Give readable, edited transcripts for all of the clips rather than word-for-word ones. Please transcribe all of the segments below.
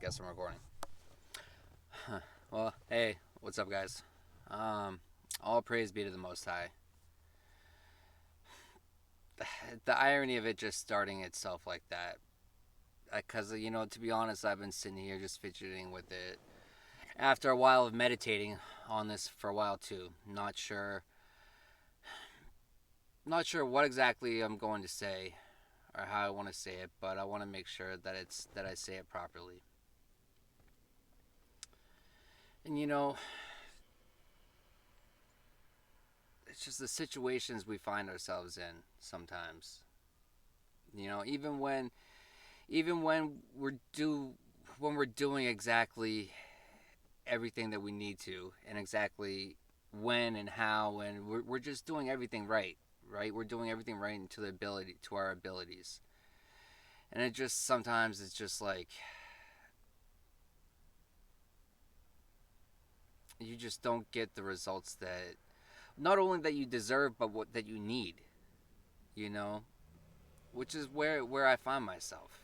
guess I'm recording. Well, hey, what's up, guys? Um, all praise be to the Most High. The irony of it just starting itself like that. Because, to be honest, I've been sitting here just fidgeting with it. After a while of meditating on this for a while, too. Not sure what exactly I'm going to say or how I want to say it, but I want to make sure that I say it properly. And, it's just the situations we find ourselves in sometimes. Even when we're doing exactly everything that we need to, and exactly when and how, and we're just doing everything right. We're doing everything right to our abilities, and it just sometimes it's just like you just don't get the results that not only that you deserve, but what that you need. You know, which is where I find myself.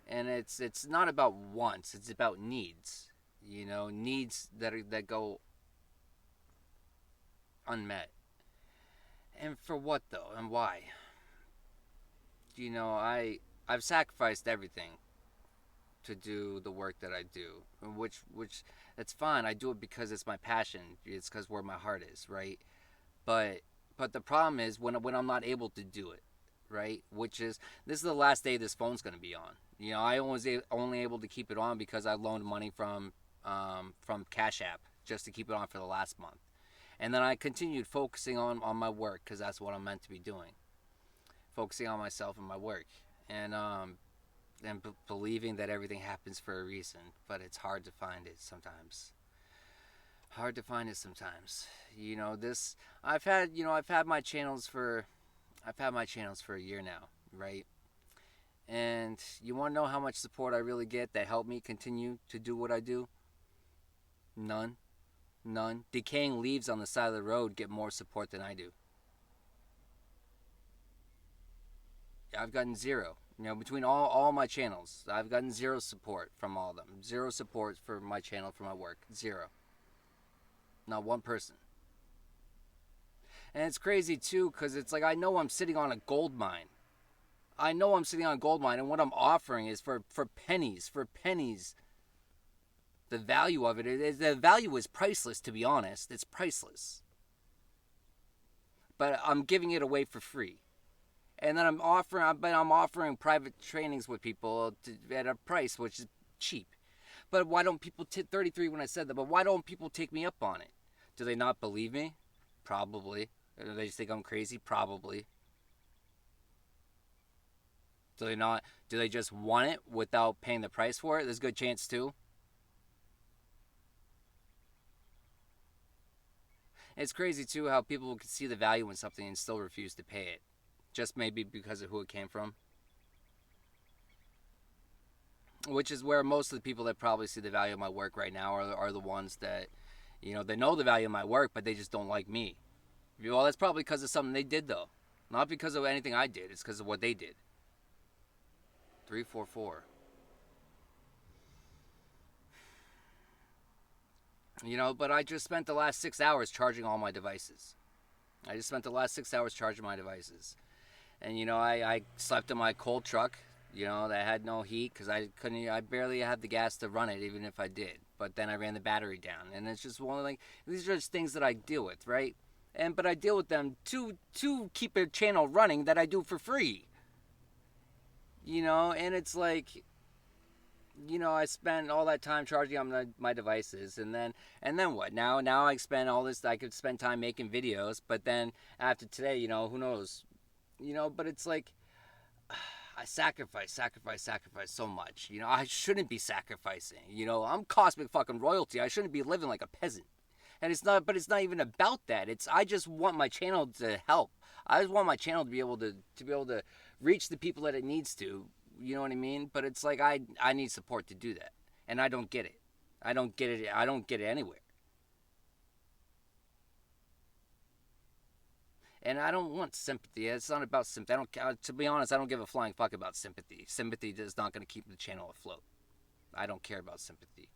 And it's not about wants, it's about needs. Needs that go unmet. And for what though, and why? I've sacrificed everything to do the work that I do, which that's fine. I do it because it's my passion. It's because where my heart is, right? But the problem is when I'm not able to do it, right? Which is this is the last day this phone's gonna be on. I was only able to keep it on because I loaned money from Cash App just to keep it on for the last month, and then I continued focusing on my work because that's what I'm meant to be doing, focusing on myself and my work, and believing that everything happens for a reason. But it's hard to find it sometimes. Hard to find it sometimes. This I've had my channels for a year now, right? And you want to know how much support I really get that help me continue to do what I do? None. None. Decaying leaves on the side of the road get more support than I do. I've gotten zero. Between all my channels, I've gotten zero support from all of them. Zero support for my channel, for my work. Zero. Not one person. And it's crazy too, because it's like I know I'm sitting on a gold mine. I know I'm sitting on a gold mine, and what I'm offering is for pennies. For pennies. The value of the value is priceless, to be honest. It's priceless. But I'm giving it away for free. And then I'm offering private trainings with people at a price which is cheap. But why don't people 33 when I said that? But why don't people take me up on it? Do they not believe me? Probably. Do they just think I'm crazy? Probably. Do they not? Do they just want it without paying the price for it? There's a good chance too. It's crazy too how people can see the value in something and still refuse to pay it, just maybe because of who it came from. Which is where most of the people that probably see the value of my work right now are the ones that, they know the value of my work, but they just don't like me. Well, that's probably because of something they did though, not because of anything I did. It's because of what they did. 344. But I just spent the last 6 hours charging all my devices. I just spent the last 6 hours charging my devices. And, I slept in my cold truck, that had no heat because I barely had the gas to run it even if I did. But then I ran the battery down. And it's just one of these are just things that I deal with, right? But I deal with them to keep a channel running that I do for free. And it's like, I spent all that time charging on my devices, and then what? Now I spend all this. I could spend time making videos, but then after today, who knows? But it's like I sacrifice so much. I shouldn't be sacrificing. I'm cosmic fucking royalty. I shouldn't be living like a peasant. And it's not. But it's not even about that. I just want my channel to help. I just want my channel to be able to reach the people that it needs to. You know what I mean? But it's like I need support to do that, and I don't get it. I don't get it. I don't get it anywhere. And I don't want sympathy. It's not about sympathy. To be honest, I don't give a flying fuck about sympathy. Sympathy is not going to keep the channel afloat. I don't care about sympathy.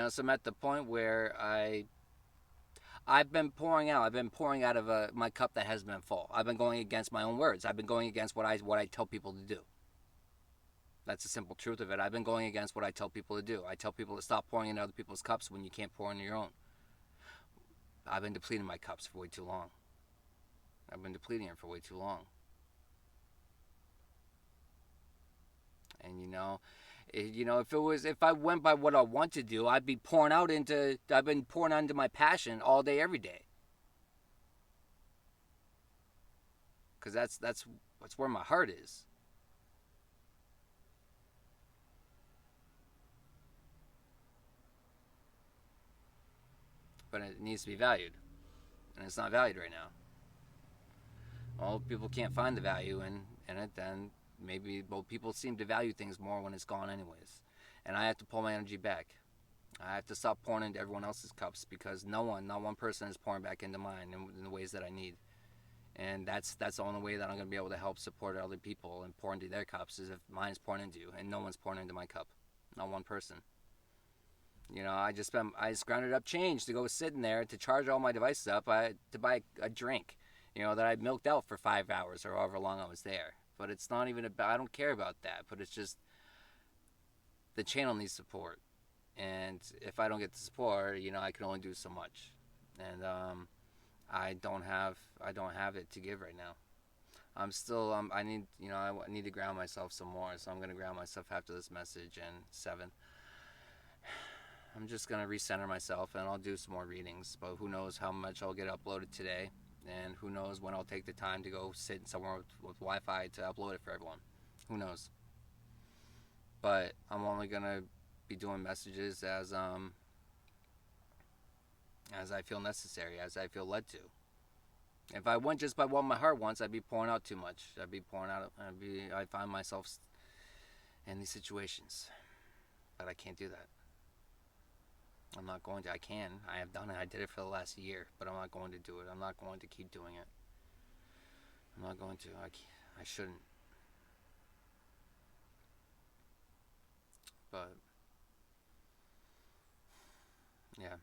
So I'm at the point where I've been pouring out. I've been pouring out of my cup that has been full. I've been going against my own words. I've been going against what I tell people to do. That's the simple truth of it. I've been going against what I tell people to do. I tell people to stop pouring into other people's cups when you can't pour into your own. I've been depleting my cups for way too long. I've been depleting them for way too long. And if I went by what I want to do, I've been pouring out into my passion all day, every day. Because that's where my heart is. But it needs to be valued, and it's not valued right now. Well, people can't find the value in it, then maybe, well, people seem to value things more when it's gone, anyways. And I have to pull my energy back. I have to stop pouring into everyone else's cups because not one person is pouring back into mine in the ways that I need. And that's the only way that I'm going to be able to help support other people and pour into their cups is if mine is pouring into you and no one's pouring into my cup. Not one person. I just grounded up change to go sit in there to charge all my devices up to buy a drink, that I milked out for 5 hours or however long I was there. But it's not even about, I don't care about that, but it's just the channel needs support. And if I don't get the support, I can only do so much. And I don't have it to give right now. I need to ground myself some more. So I'm going to ground myself after this message and 7. I'm just going to recenter myself and I'll do some more readings. But who knows how much I'll get uploaded today. And who knows when I'll take the time to go sit somewhere with Wi-Fi to upload it for everyone. Who knows? But I'm only going to be doing messages as I feel necessary, as I feel led to. If I went just by what my heart wants, I'd be pouring out too much. I'd be pouring out. I find myself in these situations, but I can't do that. I'm not going to. I can. I have done it. I did it for the last year, but I'm not going to do it. I'm not going to keep doing it. I'm not going to. I shouldn't. But yeah.